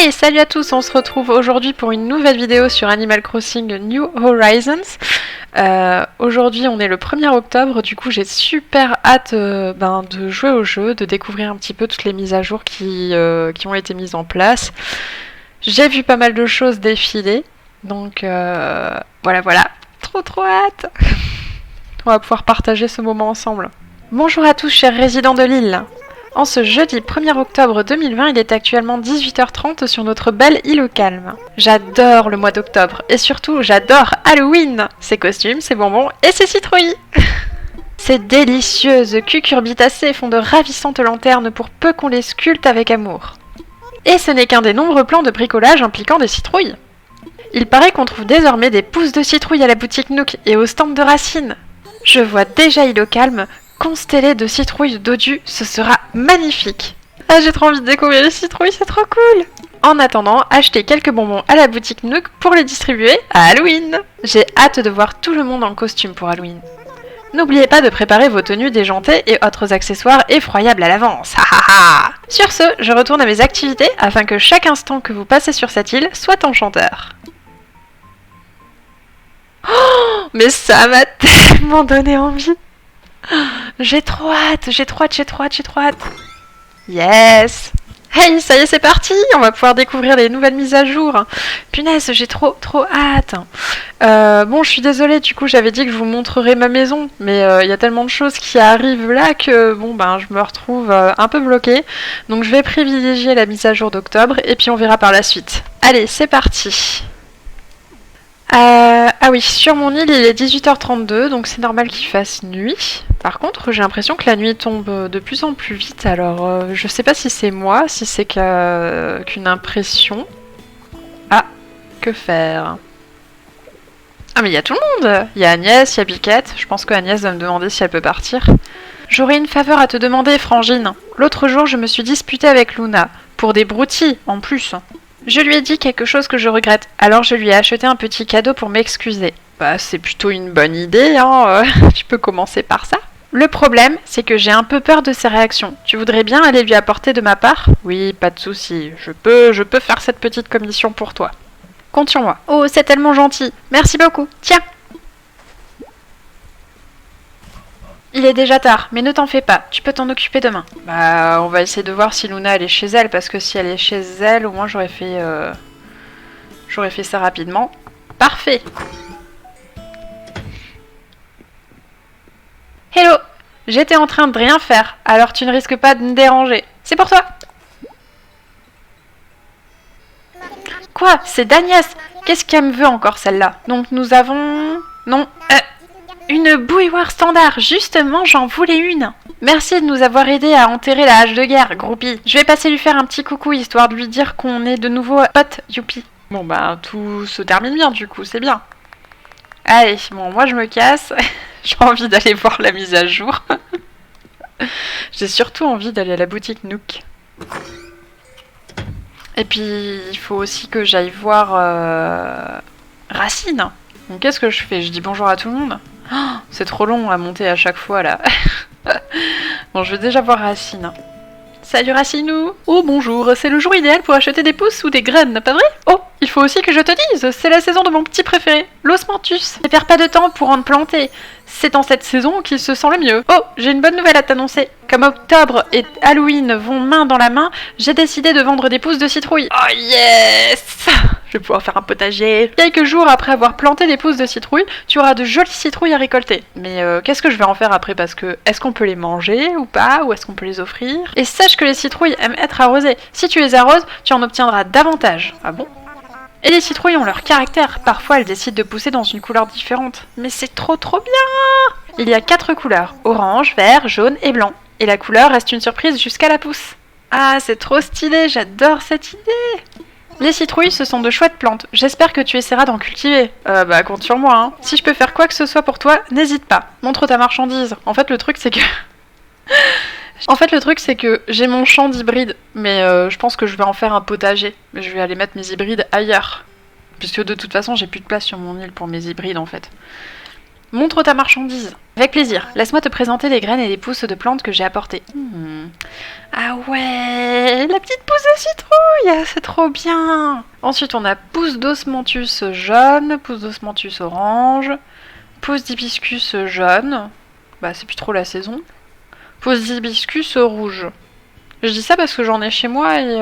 Hey, salut à tous, on se retrouve aujourd'hui pour une nouvelle vidéo sur Animal Crossing New Horizons. Aujourd'hui on est le 1er octobre, du coup j'ai super hâte de jouer au jeu, de découvrir un petit peu toutes les mises à jour qui ont été mises en place. J'ai vu pas mal de choses défiler, donc voilà, trop hâte. On va pouvoir partager ce moment ensemble. Bonjour à tous chers résidents de l'île. En ce jeudi 1er octobre 2020, il est actuellement 18h30 sur notre belle île au calme. J'adore le mois d'octobre et surtout j'adore Halloween, ses costumes, ses bonbons et ses citrouilles. Ces délicieuses cucurbitacées font de ravissantes lanternes pour peu qu'on les sculpte avec amour. Et ce n'est qu'un des nombreux plans de bricolage impliquant des citrouilles. Il paraît qu'on trouve désormais des pousses de citrouilles à la boutique Nook et au stand de Racine. Je vois déjà île au calme constellé de citrouilles dodues, ce sera magnifique. Ah, j'ai trop envie de découvrir les citrouilles, c'est trop cool. En attendant, achetez quelques bonbons à la boutique Nook pour les distribuer à Halloween. J'ai hâte de voir tout le monde en costume pour Halloween. N'oubliez pas de préparer vos tenues déjantées et autres accessoires effroyables à l'avance. Sur ce, je retourne à mes activités afin que chaque instant que vous passez sur cette île soit enchanteur. Oh, mais ça m'a tellement donné envie. J'ai trop hâte. Yes. Hey, ça y est, c'est parti. On va pouvoir découvrir les nouvelles mises à jour. Punaise, j'ai trop hâte. Bon, je suis désolée, du coup, j'avais dit que je vous montrerais ma maison, mais il y a tellement de choses qui arrivent là que, je me retrouve un peu bloquée. Donc, je vais privilégier la mise à jour d'octobre, et puis on verra par la suite. Allez, c'est parti. Ah oui, sur mon île, il est 18h32, donc c'est normal qu'il fasse nuit. Par contre, j'ai l'impression que la nuit tombe de plus en plus vite, alors je sais pas si c'est moi, si c'est qu'une impression. Ah, que faire? Ah mais il y a tout le monde! Il y a Agnès, il y a Biquette, je pense que Agnès va me demander si elle peut partir. J'aurais une faveur à te demander, Frangine. L'autre jour, je me suis disputée avec Luna, pour des broutilles, en plus. Je lui ai dit quelque chose que je regrette, alors je lui ai acheté un petit cadeau pour m'excuser. Bah, c'est plutôt une bonne idée, hein, tu peux commencer par ça. Le problème, c'est que j'ai un peu peur de ses réactions. Tu voudrais bien aller lui apporter de ma part? Oui, pas de souci, je peux faire cette petite commission pour toi. Compte sur moi. Oh, c'est tellement gentil, merci beaucoup, tiens. Il est déjà tard, mais ne t'en fais pas, tu peux t'en occuper demain. Bah, on va essayer de voir si Luna elle est chez elle, parce que si elle est chez elle, au moins j'aurais fait ça rapidement. Parfait. Hello, j'étais en train de rien faire, alors tu ne risques pas de me déranger. C'est pour toi. Quoi? C'est d'Agnès. Qu'est-ce qu'elle me veut encore celle-là? Donc nous avons... Non, une bouilloire standard, justement j'en voulais une. Merci de nous avoir aidés à enterrer la hache de guerre, groupie. Je vais passer lui faire un petit coucou histoire de lui dire qu'on est de nouveau potes, youpi. Bon bah tout se termine bien du coup, c'est bien. Allez, bon moi je me casse, j'ai envie d'aller voir la mise à jour. J'ai surtout envie d'aller à la boutique Nook. Et puis il faut aussi que j'aille voir Racine. Donc qu'est-ce que je fais? Je dis bonjour à tout le monde? Oh, c'est trop long à monter à chaque fois là. Bon, je vais déjà voir Racine. Salut Racinou! Oh bonjour, c'est le jour idéal pour acheter des pousses ou des graines, pas vrai? Oh, il faut aussi que je te dise, c'est la saison de mon petit préféré, l'osmanthus. Ne perds pas de temps pour en planter. C'est dans cette saison qu'il se sent le mieux. Oh, j'ai une bonne nouvelle à t'annoncer. Comme octobre et Halloween vont main dans la main, j'ai décidé de vendre des pousses de citrouille. Oh yes! Je vais pouvoir faire un potager. Quelques jours après avoir planté des pousses de citrouille, tu auras de jolies citrouilles à récolter. Mais qu'est-ce que je vais en faire après? Parce que est-ce qu'on peut les manger ou pas? Ou est-ce qu'on peut les offrir? Et sache que les citrouilles aiment être arrosées. Si tu les arroses, tu en obtiendras davantage. Ah bon? Et les citrouilles ont leur caractère. Parfois, elles décident de pousser dans une couleur différente. Mais c'est trop bien! Il y a 4 couleurs. Orange, vert, jaune et blanc. Et la couleur reste une surprise jusqu'à la pousse. Ah, c'est trop stylé, j'adore cette idée! Les citrouilles, ce sont de chouettes plantes. J'espère que tu essaieras d'en cultiver. Bah, compte sur moi, hein. Si je peux faire quoi que ce soit pour toi, n'hésite pas. Montre ta marchandise. En fait, le truc, c'est que j'ai mon champ d'hybrides, mais je pense que je vais en faire un potager. Mais je vais aller mettre mes hybrides ailleurs. Puisque de toute façon, j'ai plus de place sur mon île pour mes hybrides, en fait. Montre ta marchandise. Avec plaisir. Laisse-moi te présenter les graines et les pousses de plantes que j'ai apportées. Ah ouais, la petite pousse de citrouille, c'est trop bien. Ensuite, on a pousse d'osmanthus jaune, pousse d'osmanthus orange, pousse d'hibiscus jaune. Bah, c'est plus trop la saison. Pousse d'hibiscus rouge. Je dis ça parce que j'en ai chez moi et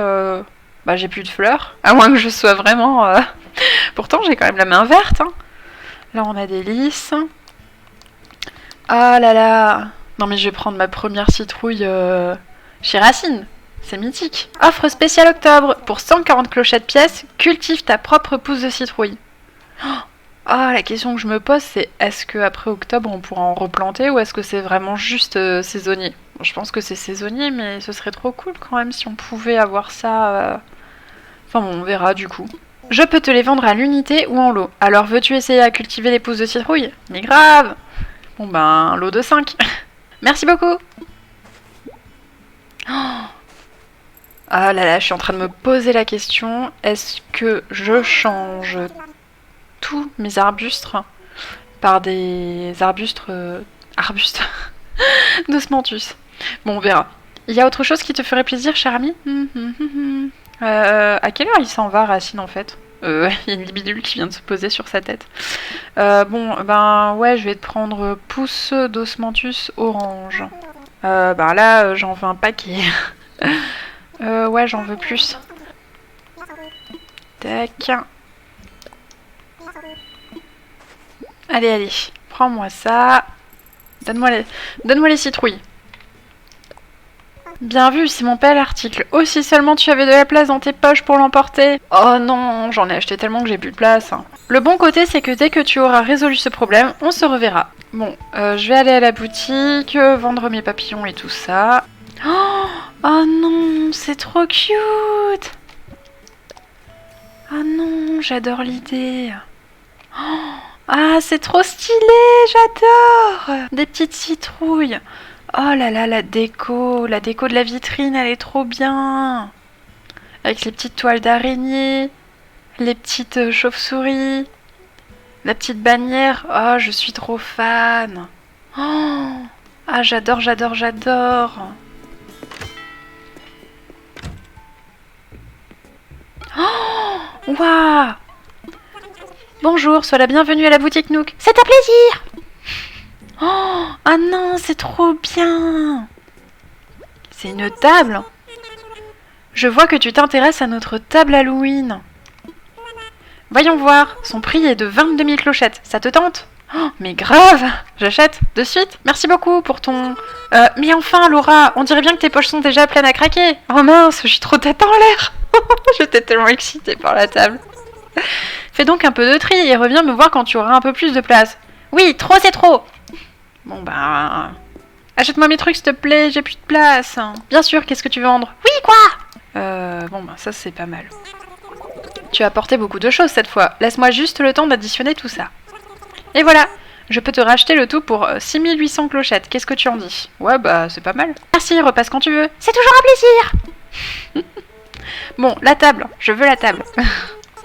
bah, j'ai plus de fleurs. À moins que je sois vraiment... Pourtant, j'ai quand même la main verte. Hein. Là, on a des lys. Ah là là. Non mais je vais prendre ma première citrouille chez Racine. C'est mythique. Offre spéciale octobre. Pour 140 clochettes pièces, cultive ta propre pousse de citrouille. Ah, la question que je me pose, c'est est-ce qu'après octobre, on pourra en replanter ou est-ce que c'est vraiment juste saisonnier? Bon, je pense que c'est saisonnier, mais ce serait trop cool quand même si on pouvait avoir ça... Enfin bon, on verra du coup. Je peux te les vendre à l'unité ou en lot. Alors veux-tu essayer à cultiver les pousses de citrouille? Mais grave! Bon ben, un lot de 5. Merci beaucoup. Oh. Ah là là, je suis en train de me poser la question. Est-ce que je change tous mes arbustes par des arbustes d'osmanthus? Bon, on verra. Il y a autre chose qui te ferait plaisir, cher ami? À quelle heure il s'en va, Racine, en fait? Il y a une libellule qui vient de se poser sur sa tête. Bon, ben ouais, je vais te prendre pousse d'osmanthus orange. Ben là, j'en veux un paquet. Ouais, j'en veux plus. Tac. Allez, allez, prends-moi ça. Donne-moi les citrouilles. Bien vu, c'est mon bel article. Oh, si seulement tu avais de la place dans tes poches pour l'emporter. Oh non, j'en ai acheté tellement que j'ai plus de place. Le bon côté, c'est que dès que tu auras résolu ce problème, on se reverra. Bon, je vais aller à la boutique, vendre mes papillons et tout ça. Oh non, c'est trop cute. Oh non, j'adore l'idée. Ah, c'est trop stylé, j'adore. Des petites citrouilles. Oh là là, la déco de la vitrine, elle est trop bien. Avec les petites toiles d'araignée, les petites chauves-souris, la petite bannière. Oh, je suis trop fan. Oh, ah, j'adore, j'adore, j'adore. Oh, waouh. Bonjour, sois la bienvenue à la boutique Nook. C'est un plaisir. Oh, ah non, c'est trop bien. C'est une table. Je vois que tu t'intéresses à notre table Halloween. Voyons voir, son prix est de 22 000 clochettes. Ça te tente? Oh, mais grave. J'achète, de suite. Merci beaucoup pour ton... mais enfin, Laura, on dirait bien que tes poches sont déjà pleines à craquer. Oh mince, je suis trop tête en l'air. J'étais tellement excitée par la table. Fais donc un peu de tri et reviens me voir quand tu auras un peu plus de place. Oui, trop c'est trop. Bon bah... Achète-moi mes trucs s'il te plaît, j'ai plus de place. Bien sûr, qu'est-ce que tu veux vendre? Oui, quoi? Bon bah ça c'est pas mal. Tu as apporté beaucoup de choses cette fois. Laisse-moi juste le temps d'additionner tout ça. Et voilà, je peux te racheter le tout pour 6800 clochettes. Qu'est-ce que tu en dis? Ouais bah c'est pas mal. Merci, repasse quand tu veux. C'est toujours un plaisir. Bon, la table, je veux la table.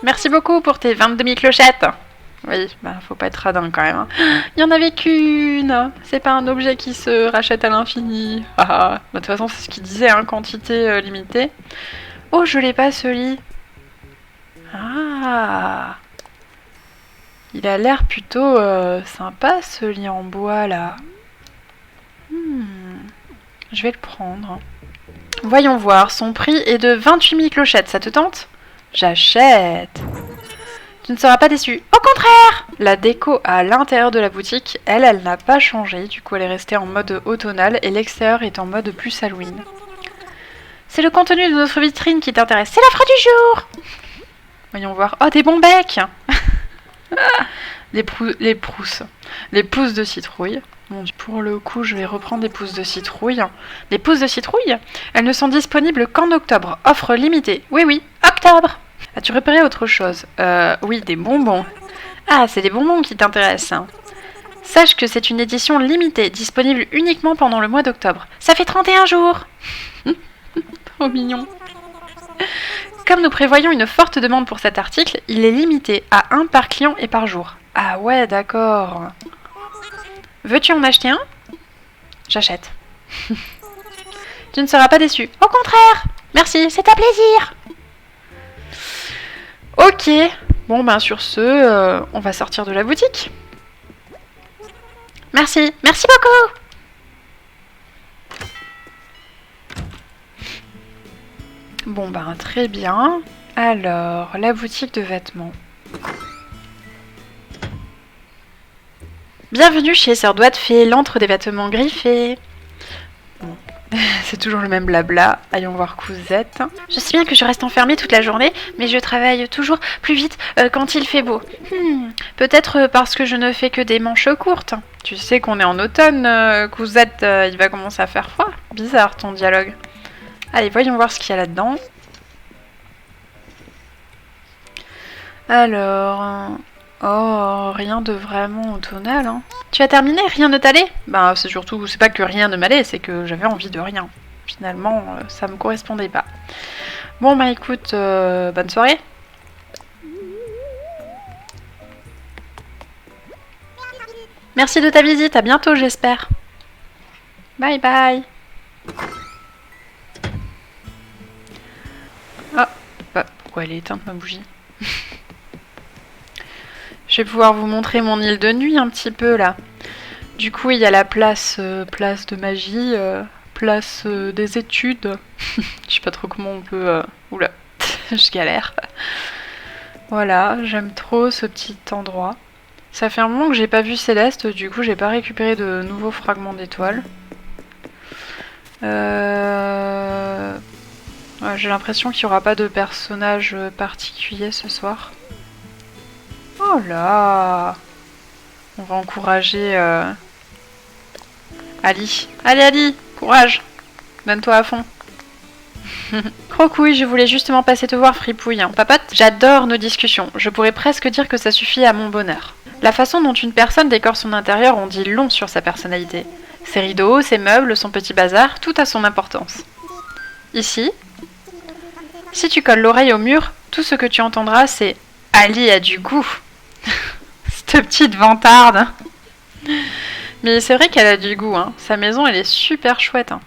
Merci beaucoup pour tes 22 000 clochettes. Oui, bah faut pas être radin quand même. Hein. Il y en avait qu'une. C'est pas un objet qui se rachète à l'infini. Bah, de toute façon, c'est ce qu'il disait, hein, quantité limitée. Oh, je l'ai pas ce lit. Ah. Il a l'air plutôt sympa ce lit en bois là. Je vais le prendre. Voyons voir, son prix est de 28 000 clochettes, ça te tente? J'achète. Tu ne seras pas déçu. Au contraire! La déco à l'intérieur de la boutique, elle n'a pas changé. Du coup, elle est restée en mode automnal et l'extérieur est en mode plus Halloween. C'est le contenu de notre vitrine qui t'intéresse. C'est l'offre du jour! Voyons voir. Oh, des bons becs! Les pousses de citrouille. Bon, pour le coup, je vais reprendre des pousses de citrouille. Les pousses de citrouille, elles ne sont disponibles qu'en octobre. Offre limitée. Oui, oui, octobre! As-tu repéré autre chose? Oui, des bonbons. Ah, c'est des bonbons qui t'intéressent. Sache que c'est une édition limitée, disponible uniquement pendant le mois d'octobre. Ça fait 31 jours. Trop mignon. Comme nous prévoyons une forte demande pour cet article, il est limité à 1 par client et par jour. Ah ouais, d'accord. Veux-tu en acheter un? J'achète. Tu ne seras pas déçu. Au contraire. Merci, c'est un plaisir. Ok. Bon, ben sur ce, on va sortir de la boutique. Merci. Merci beaucoup. Bon, ben très bien. Alors, la boutique de vêtements. Bienvenue chez Sœur Doigt de Fée, l'antre des vêtements griffés. Bon. C'est toujours le même blabla. Allons voir Cousette. Je sais bien que je reste enfermée toute la journée, mais je travaille toujours plus vite quand il fait beau. Peut-être parce que je ne fais que des manches courtes. Tu sais qu'on est en automne, Cousette, il va commencer à faire froid. Bizarre ton dialogue. Allez, voyons voir ce qu'il y a là-dedans. Alors... Oh, rien de vraiment automnal, hein. Tu as terminé? Rien ne t'allait? Bah, c'est surtout, c'est pas que rien ne m'allait, c'est que j'avais envie de rien. Finalement, ça me correspondait pas. Bon, bah écoute, bonne soirée. Merci de ta visite, à bientôt, j'espère. Bye bye. Ah, bah, pourquoi elle est éteinte, ma bougie? Je vais pouvoir vous montrer mon île de nuit un petit peu là. Du coup, il y a la place, place de magie, place des études. Je sais pas trop comment on peut... Oula, je galère. Voilà, j'aime trop ce petit endroit. Ça fait un moment que j'ai pas vu Céleste, du coup j'ai pas récupéré de nouveaux fragments d'étoiles. Ouais, j'ai l'impression qu'il n'y aura pas de personnage particulier ce soir. Oh là! On va encourager Ali. Allez Ali, courage! Donne-toi à fond. Crocouille, je voulais justement passer te voir, Fripouille. Hein. Papote, j'adore nos discussions. Je pourrais presque dire que ça suffit à mon bonheur. La façon dont une personne décore son intérieur en dit long sur sa personnalité. Ses rideaux, ses meubles, son petit bazar, tout a son importance. Ici, si tu colles l'oreille au mur, tout ce que tu entendras, c'est « Ali a du goût ». Cette petite vantarde. Mais c'est vrai qu'elle a du goût. Hein. Sa maison, elle est super chouette. Hein.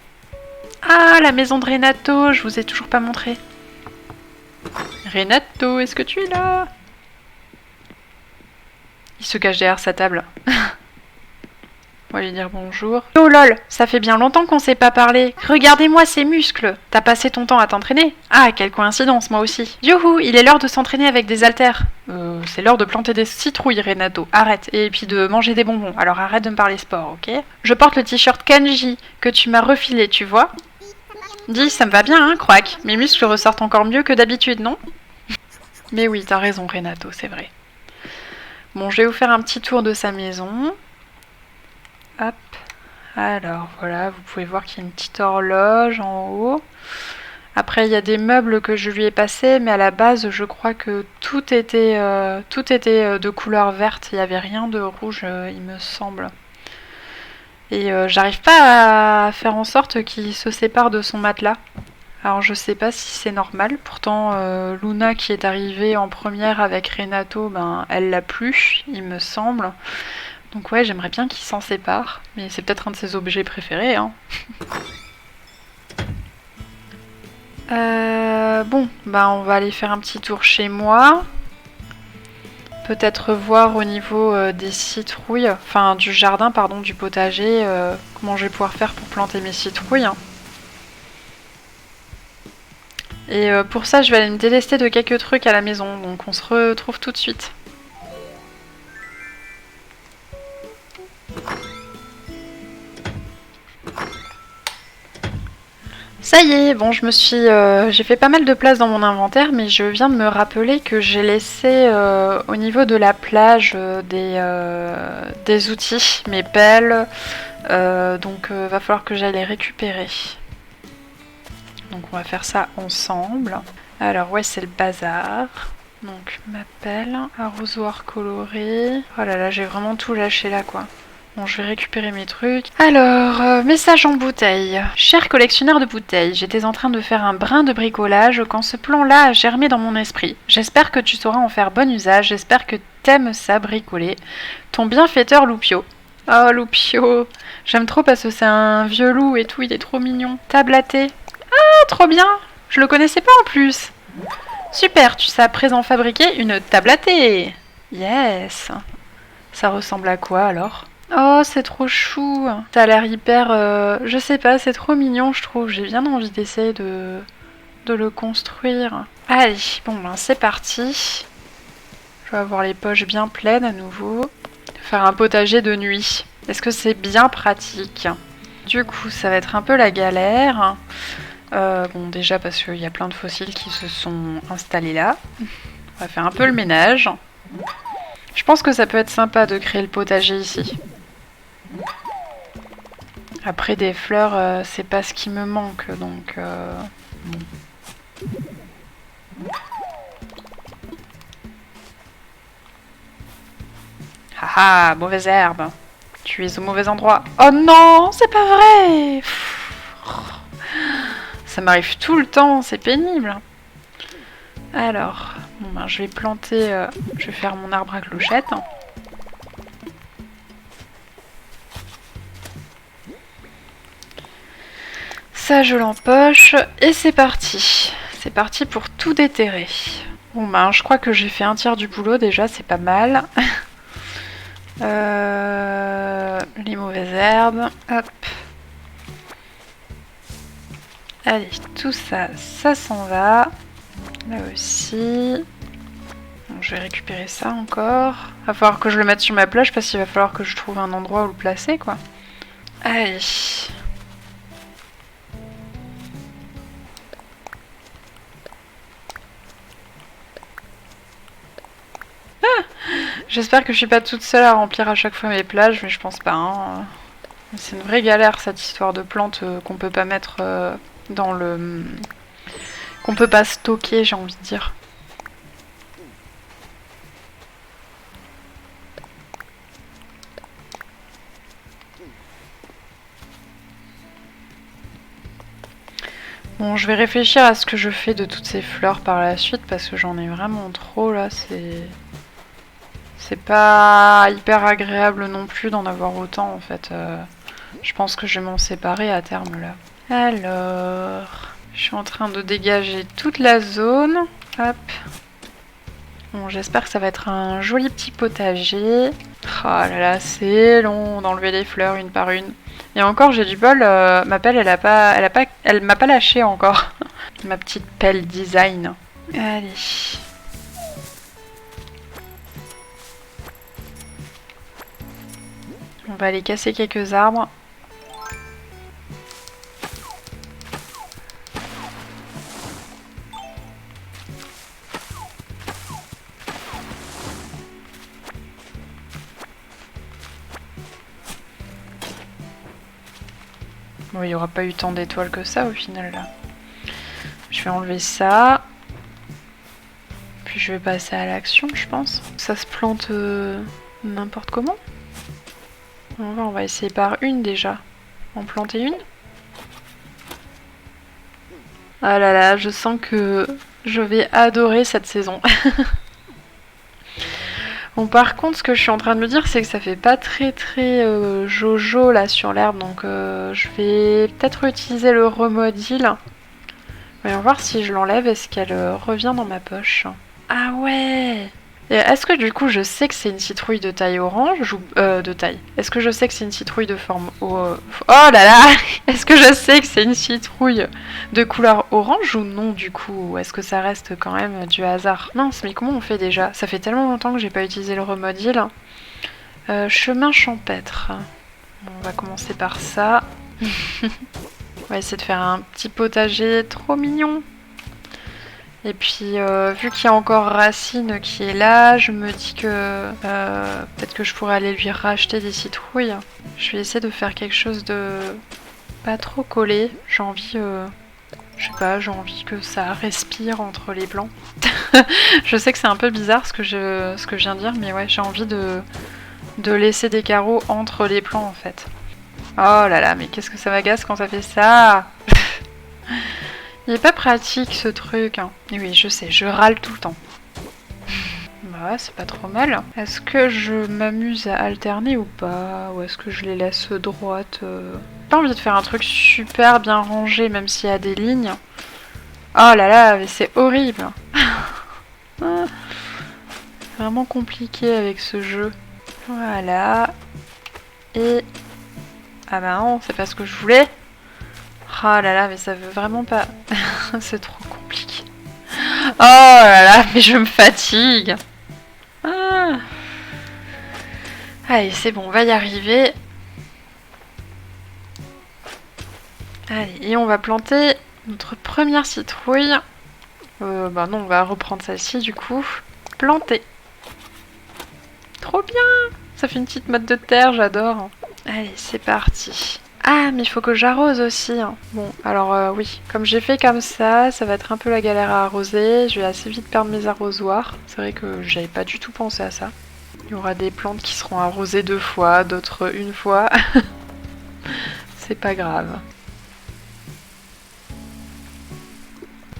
Ah, la maison de Renato, je vous ai toujours pas montré. Renato, est-ce que tu es là? Il se cache derrière sa table. On va lui dire bonjour. Oh lol, ça fait bien longtemps qu'on s'est pas parlé. Regardez-moi ces muscles. T'as passé ton temps à t'entraîner? Ah, quelle coïncidence, moi aussi. Youhou, il est l'heure de s'entraîner avec des haltères. C'est l'heure de planter des citrouilles, Renato. Arrête. Et puis de manger des bonbons. Alors arrête de me parler sport, ok? Je porte le t-shirt Kanji que tu m'as refilé, tu vois? Dis, ça me va bien, hein, Croac. Mes muscles ressortent encore mieux que d'habitude, non? Mais oui, t'as raison, Renato, c'est vrai. Bon, je vais vous faire un petit tour de sa maison. Hop. Alors, voilà, vous pouvez voir qu'il y a une petite horloge en haut. Après, il y a des meubles que je lui ai passés, mais à la base, je crois que tout était de couleur verte. Il n'y avait rien de rouge, il me semble. Et j'arrive pas à faire en sorte qu'il se sépare de son matelas. Alors je sais pas si c'est normal, pourtant Luna qui est arrivée en première avec Renato, ben elle l'a plus, il me semble. Donc ouais, j'aimerais bien qu'il s'en sépare, mais c'est peut-être un de ses objets préférés. Hein. Bon, ben on va aller faire un petit tour chez moi. Peut-être voir au niveau des citrouilles, enfin du jardin, pardon, du potager, comment je vais pouvoir faire pour planter mes citrouilles. Hein. Et pour ça, je vais aller me délester de quelques trucs à la maison, donc on se retrouve tout de suite. Ça y est, bon, j'ai fait pas mal de place dans mon inventaire, mais je viens de me rappeler que j'ai laissé au niveau de la plage des outils, mes pelles, donc va falloir que j'aille les récupérer. Donc on va faire ça ensemble. Alors ouais, c'est le bazar. Donc ma pelle, arrosoir coloré. Oh là là, j'ai vraiment tout lâché là quoi. Bon, je vais récupérer mes trucs. Alors, message en bouteille. Cher collectionneur de bouteilles, j'étais en train de faire un brin de bricolage quand ce plan-là a germé dans mon esprit. J'espère que tu sauras en faire bon usage, j'espère que t'aimes ça bricoler. Ton bienfaiteur Loupio. Oh, Loupio. J'aime trop parce que c'est un vieux loup et tout, il est trop mignon. Table à thé. Ah, trop bien. Je le connaissais pas en plus. Super, tu sais à présent fabriquer une table à thé. Yes. Ça ressemble à quoi alors? Oh, c'est trop chou. Ça a l'air hyper... je sais pas, c'est trop mignon, je trouve. J'ai bien envie d'essayer de le construire. Allez, bon ben c'est parti. Je vais avoir les poches bien pleines à nouveau. Faire un potager de nuit. Est-ce que c'est bien pratique? Du coup, ça va être un peu la galère. Bon, déjà parce qu'il y a plein de fossiles qui se sont installés là. On va faire un peu le ménage. Je pense que ça peut être sympa de créer le potager ici. Après, des fleurs, c'est pas ce qui me manque, donc... bon. Haha, mauvaise herbe. Tu es au mauvais endroit. Oh non, c'est pas vrai. Ça m'arrive tout le temps, c'est pénible. Alors, bon ben, je vais planter... je vais faire mon arbre à clochette. Ça, je l'empoche. Et c'est parti. C'est parti pour tout déterrer. Bon ben, je crois que j'ai fait un tiers du boulot déjà, c'est pas mal. Les mauvaises herbes. Hop. Allez, tout ça, ça s'en va. Là aussi. Bon, je vais récupérer ça encore. Va falloir que je le mette sur ma plage parce qu'il va falloir que je trouve un endroit où le placer, quoi. Allez. J'espère que je suis pas toute seule à remplir à chaque fois mes plages, mais je pense pas. Hein. C'est une vraie galère cette histoire de plantes qu'on peut pas mettre dans le... qu'on peut pas stocker, j'ai envie de dire. Bon, je vais réfléchir à ce que je fais de toutes ces fleurs par la suite parce que j'en ai vraiment trop là, c'est pas hyper agréable non plus d'en avoir autant en fait. Je pense que je vais m'en séparer à terme là. Alors, je suis en train de dégager toute la zone. Hop. Bon, j'espère que ça va être un joli petit potager. Oh là là, c'est long d'enlever les fleurs une par une. Et encore, j'ai du bol, ma pelle, elle m'a pas lâché encore. Ma petite pelle design. Allez. On va aller casser quelques arbres. Bon, il n'y aura pas eu tant d'étoiles que ça au final là. Je vais enlever ça. Puis je vais passer à l'action, je pense. Ça se plante n'importe comment. On va essayer par une déjà. En planter une. Ah là là, je sens que je vais adorer cette saison. Bon, par contre, ce que je suis en train de me dire, c'est que ça fait pas très jojo là sur l'herbe, donc je vais peut-être utiliser le remodile. Voyons voir si je l'enlève, est-ce qu'elle revient dans ma poche. Ah ouais. Et est-ce que du coup je sais que c'est une citrouille de taille orange ou de taille? Est-ce que je sais que c'est une citrouille de forme oh là là. Est-ce que je sais que c'est une citrouille de couleur orange ou non du coup? Ou est-ce que ça reste quand même du hasard? Mince, mais comment on fait déjà? Ça fait tellement longtemps que j'ai pas utilisé le remodile. Chemin champêtre. Bon, on va commencer par ça. On va essayer de faire un petit potager trop mignon. Et puis, vu qu'il y a encore Racine qui est là, je me dis que peut-être que je pourrais aller lui racheter des citrouilles. Je vais essayer de faire quelque chose de pas trop collé. J'ai envie, je sais pas, j'ai envie que ça respire entre les blancs. Je sais que c'est un peu bizarre ce que je viens de dire, mais ouais, j'ai envie de laisser des carreaux entre les plants en fait. Oh là là, mais qu'est-ce que ça m'agace quand ça fait ça. Il est pas pratique ce truc. Hein. Et oui, je sais, je râle tout le temps. Bah ouais, c'est pas trop mal. Est-ce que je m'amuse à alterner ou pas? Ou est-ce que je les laisse droites? J'ai pas envie de faire un truc super bien rangé, même s'il y a des lignes. Oh là là, mais c'est horrible. Vraiment compliqué avec ce jeu. Voilà. Et... Ah bah non, c'est pas ce que je voulais. Oh là là, mais ça veut vraiment pas... C'est trop compliqué. Oh là là, mais je me fatigue. Ah. Allez, c'est bon, on va y arriver. Allez, et on va planter notre première citrouille. Bah non, on va reprendre celle-ci du coup. Planter. Trop bien. Ça fait une petite motte de terre, j'adore. Allez, c'est parti. Ah, mais il faut que j'arrose aussi. Bon, alors oui, comme j'ai fait comme ça va être un peu la galère à arroser. Je vais assez vite perdre mes arrosoirs. C'est vrai que j'avais pas du tout pensé à ça. Il y aura des plantes qui seront arrosées 2 fois, d'autres une fois. C'est pas grave.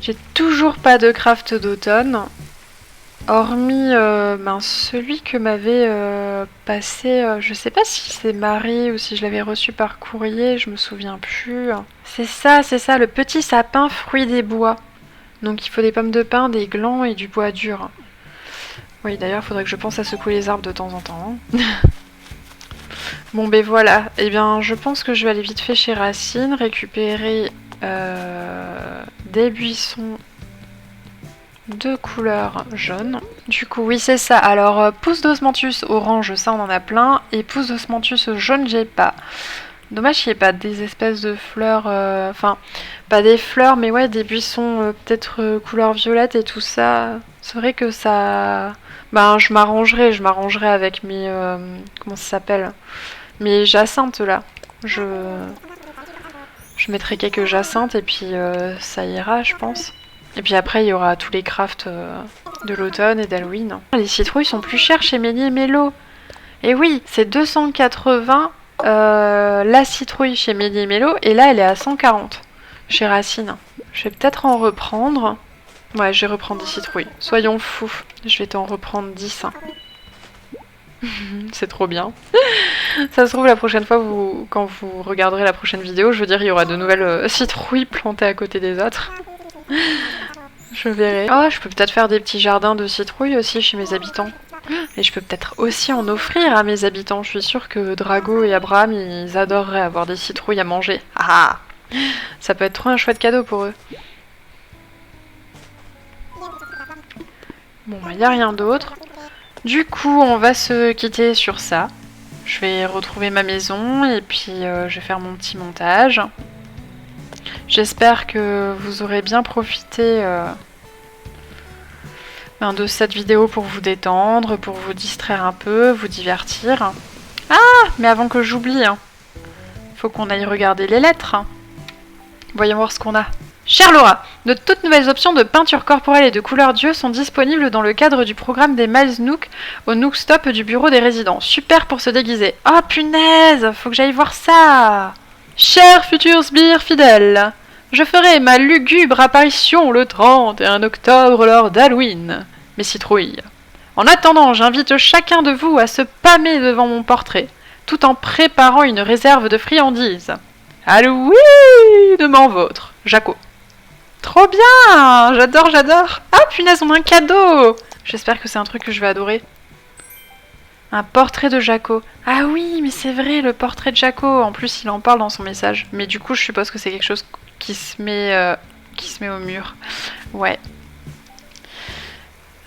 J'ai toujours pas de craft d'automne. Hormis celui que m'avait passé, je sais pas si c'est Marie ou si je l'avais reçu par courrier, je me souviens plus. C'est ça, le petit sapin fruit des bois. Donc il faut des pommes de pin, des glands et du bois dur. Oui, d'ailleurs, il faudrait que je pense à secouer les arbres de temps en temps. Bon, ben voilà. Eh bien, je pense que je vais aller vite fait chez Racine, récupérer des buissons de couleur jaune. Du coup, oui, c'est ça. Alors, pousse d'osmanthus orange, ça, on en a plein. Et pousse d'osmanthus jaune, j'ai pas. Dommage qu'il n'y ait pas des espèces de fleurs... Enfin, pas des fleurs, mais ouais, des buissons peut-être couleur violette et tout ça. C'est vrai que ça... Ben, je m'arrangerai avec mes... comment ça s'appelle? Mes jacinthes, là. Je mettrai quelques jacinthes et puis ça ira, je pense. Et puis après, il y aura tous les crafts de l'automne et d'Halloween. Les citrouilles sont plus chères chez Méli et Mélo. Et oui, c'est 280 la citrouille chez Méli et Mélo. Et là, elle est à 140 chez Racine. Je vais peut-être en reprendre. Ouais, je vais reprendre des citrouilles. Soyons fous. Je vais t'en reprendre 10. C'est trop bien. Ça se trouve, la prochaine fois, quand vous regarderez la prochaine vidéo, je veux dire, il y aura de nouvelles citrouilles plantées à côté des autres. Je verrai. Oh, je peux peut-être faire des petits jardins de citrouilles aussi chez mes habitants. Et je peux peut-être aussi en offrir à mes habitants. Je suis sûre que Drago et Abraham, ils adoreraient avoir des citrouilles à manger. Ah! Ça peut être trop un chouette cadeau pour eux. Bon, bah, il n'y a rien d'autre. Du coup, on va se quitter sur ça. Je vais retrouver ma maison et puis je vais faire mon petit montage. J'espère que vous aurez bien profité de cette vidéo pour vous détendre, pour vous distraire un peu, vous divertir. Ah, mais avant que j'oublie, faut qu'on aille regarder les lettres. Voyons voir ce qu'on a. Chère Laura, de toutes nouvelles options de peinture corporelle et de couleur d'yeux sont disponibles dans le cadre du programme des Miles Nook au Nook Stop du bureau des résidents. Super pour se déguiser. Oh punaise, faut que j'aille voir ça. Chers futurs sbires fidèles, je ferai ma lugubre apparition le 31 octobre lors d'Halloween, mes citrouilles. En attendant, j'invite chacun de vous à se pâmer devant mon portrait, tout en préparant une réserve de friandises. Halloween, vôtre, Jaco. Trop bien! J'adore, j'adore! Ah punaise, on a un cadeau! J'espère que c'est un truc que je vais adorer. Un portrait de Jaco. Ah oui, mais c'est vrai, le portrait de Jaco. En plus, il en parle dans son message. Mais du coup, je suppose que c'est quelque chose qui se met au mur. Ouais.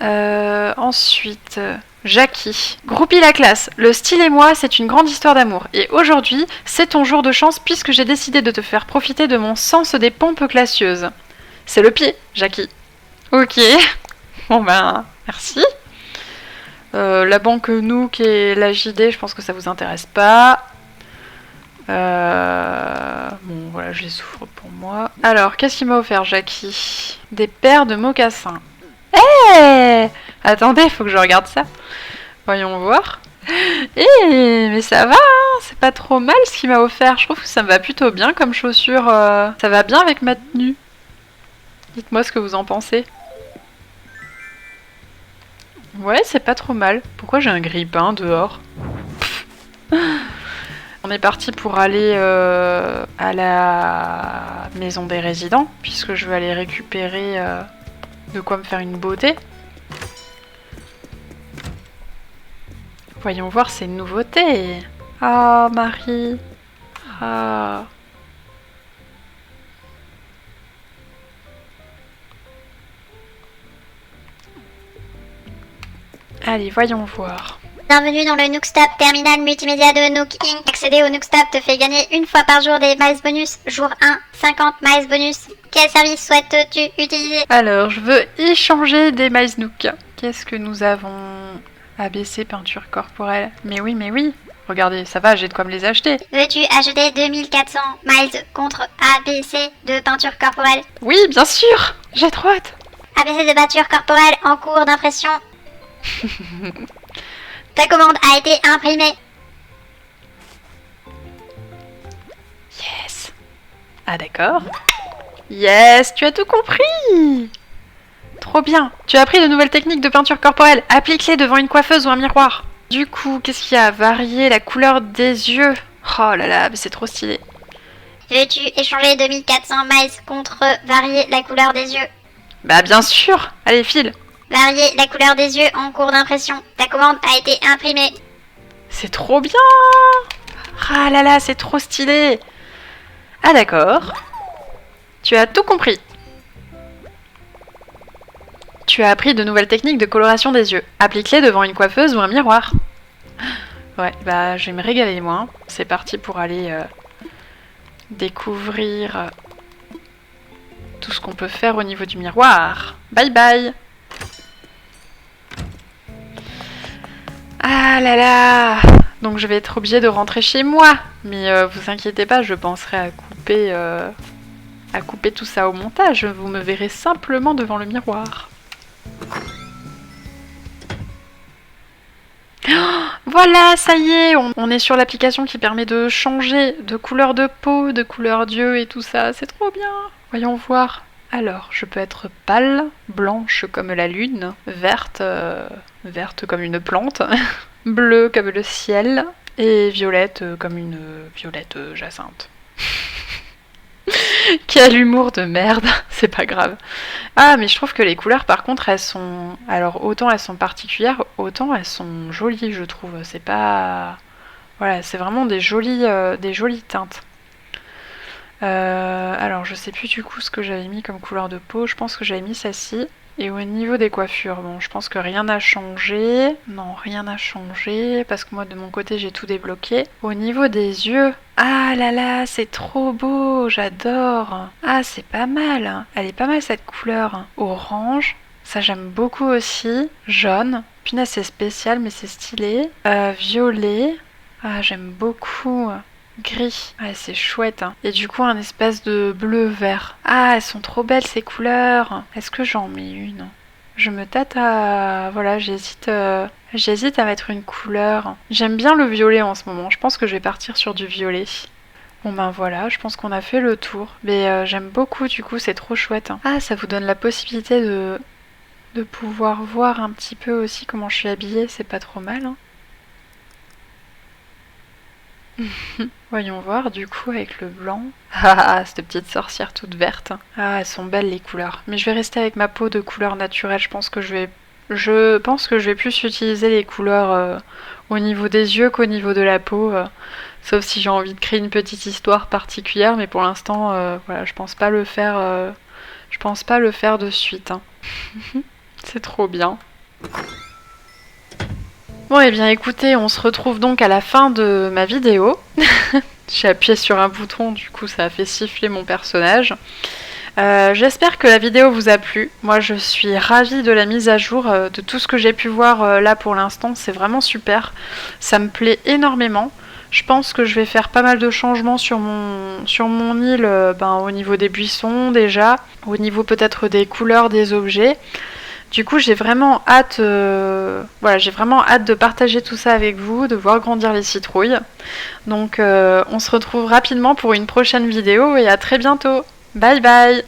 Ensuite, Jackie. Groupie la classe. Le style et moi, c'est une grande histoire d'amour. Et aujourd'hui, c'est ton jour de chance puisque j'ai décidé de te faire profiter de mon sens des pompes classieuses. C'est le pied, Jackie. Ok. Bon ben, merci. La banque Nook et la JD, je pense que ça vous intéresse pas. Bon, voilà, je les souffre pour moi. Alors, qu'est-ce qu'il m'a offert, Jackie? Des paires de mocassins. Attendez, il faut que je regarde ça. Voyons voir. Mais ça va, c'est pas trop mal ce qu'il m'a offert. Je trouve que ça me va plutôt bien comme chaussure. Ça va bien avec ma tenue. Dites-moi ce que vous en pensez. Ouais, c'est pas trop mal. Pourquoi j'ai un grille-pain dehors? On est parti pour aller à la maison des résidents, puisque je vais aller récupérer de quoi me faire une beauté. Voyons voir ces nouveautés. Ah, Marie. Ah. Allez, voyons voir. Bienvenue dans le Nookstop, terminal multimédia de Nook Inc. Accéder au Nookstop te fait gagner une fois par jour des miles bonus. Jour 1, 50 miles bonus. Quel service souhaites-tu utiliser? Alors, je veux échanger des miles Nook. Qu'est-ce que nous avons? ABC, peinture corporelle. Mais oui. Regardez, ça va, j'ai de quoi me les acheter. Veux-tu acheter 2400 miles contre ABC de peinture corporelle? Oui, bien sûr. J'ai trop hâte. ABC de peinture corporelle en cours d'impression. Ta commande a été imprimée. Yes. Ah d'accord. Yes, tu as tout compris. Trop bien. Tu as appris de nouvelles techniques de peinture corporelle. Applique-les devant une coiffeuse ou un miroir. Du coup, qu'est-ce qu'il y a? Varier la couleur des yeux. Oh là là, mais c'est trop stylé. Veux-tu échanger 2400 miles contre varier la couleur des yeux? Bah bien sûr. Allez, file. Varier la couleur des yeux en cours d'impression. Ta commande a été imprimée. C'est trop bien. Ah là là, c'est trop stylé. Ah d'accord. Tu as tout compris. Tu as appris de nouvelles techniques de coloration des yeux. Applique-les devant une coiffeuse ou un miroir. Ouais, bah je vais me régaler moi. C'est parti pour aller découvrir tout ce qu'on peut faire au niveau du miroir. Bye bye. Ah là là. Donc je vais être obligée de rentrer chez moi. Mais vous inquiétez pas, je penserai à couper tout ça au montage. Vous me verrez simplement devant le miroir. Oh, voilà, ça y est, on est sur l'application qui permet de changer de couleur de peau, de couleur d'yeux et tout ça. C'est trop bien. Voyons voir. Alors, je peux être pâle, blanche comme la lune, verte comme une plante, bleue comme le ciel et violette comme une violette jacinthe. Quel humour de merde, c'est pas grave. Ah, mais je trouve que les couleurs, par contre, elles sont... Alors, autant elles sont particulières, autant elles sont jolies, je trouve. C'est pas... Voilà, c'est vraiment des jolies teintes. Alors, je sais plus du coup ce que j'avais mis comme couleur de peau. Je pense que j'avais mis celle-ci. Et au niveau des coiffures, bon, je pense que rien n'a changé. Non, rien n'a changé, parce que moi, de mon côté, j'ai tout débloqué. Au niveau des yeux, ah là là, c'est trop beau, j'adore. Ah, c'est pas mal. Elle est pas mal, cette couleur. Orange, ça j'aime beaucoup aussi. Jaune, punaise, c'est spécial, mais c'est stylé. Violet, ah, j'aime beaucoup. Gris, ouais, c'est chouette. Hein. Et du coup, un espèce de bleu-vert. Ah, elles sont trop belles ces couleurs. Est-ce que j'en mets une? Je me tâte à... Voilà, j'hésite à mettre une couleur. J'aime bien le violet en ce moment. Je pense que je vais partir sur du violet. Bon ben voilà, je pense qu'on a fait le tour. Mais j'aime beaucoup, du coup, c'est trop chouette. Hein. Ah, ça vous donne la possibilité de pouvoir voir un petit peu aussi comment je suis habillée. C'est pas trop mal, hein. Voyons voir du coup avec le blanc. Ah, cette petite sorcière toute verte. Ah, elles sont belles les couleurs. Mais je vais rester avec ma peau de couleur naturelle. Je pense que je vais plus utiliser les couleurs au niveau des yeux qu'au niveau de la peau. Sauf si j'ai envie de créer une petite histoire particulière. Mais pour l'instant, voilà, je pense pas le faire. Je pense pas le faire de suite. Hein. C'est trop bien. Bon, et bien écoutez, on se retrouve donc à la fin de ma vidéo. J'ai appuyé sur un bouton, du coup ça a fait siffler mon personnage. J'espère que la vidéo vous a plu. Moi je suis ravie de la mise à jour, de tout ce que j'ai pu voir là pour l'instant. C'est vraiment super. Ça me plaît énormément. Je pense que je vais faire pas mal de changements sur mon île, au niveau des buissons déjà, au niveau peut-être des couleurs des objets. Du coup, j'ai vraiment hâte de partager tout ça avec vous, de voir grandir les citrouilles. Donc, on se retrouve rapidement pour une prochaine vidéo et à très bientôt. Bye bye!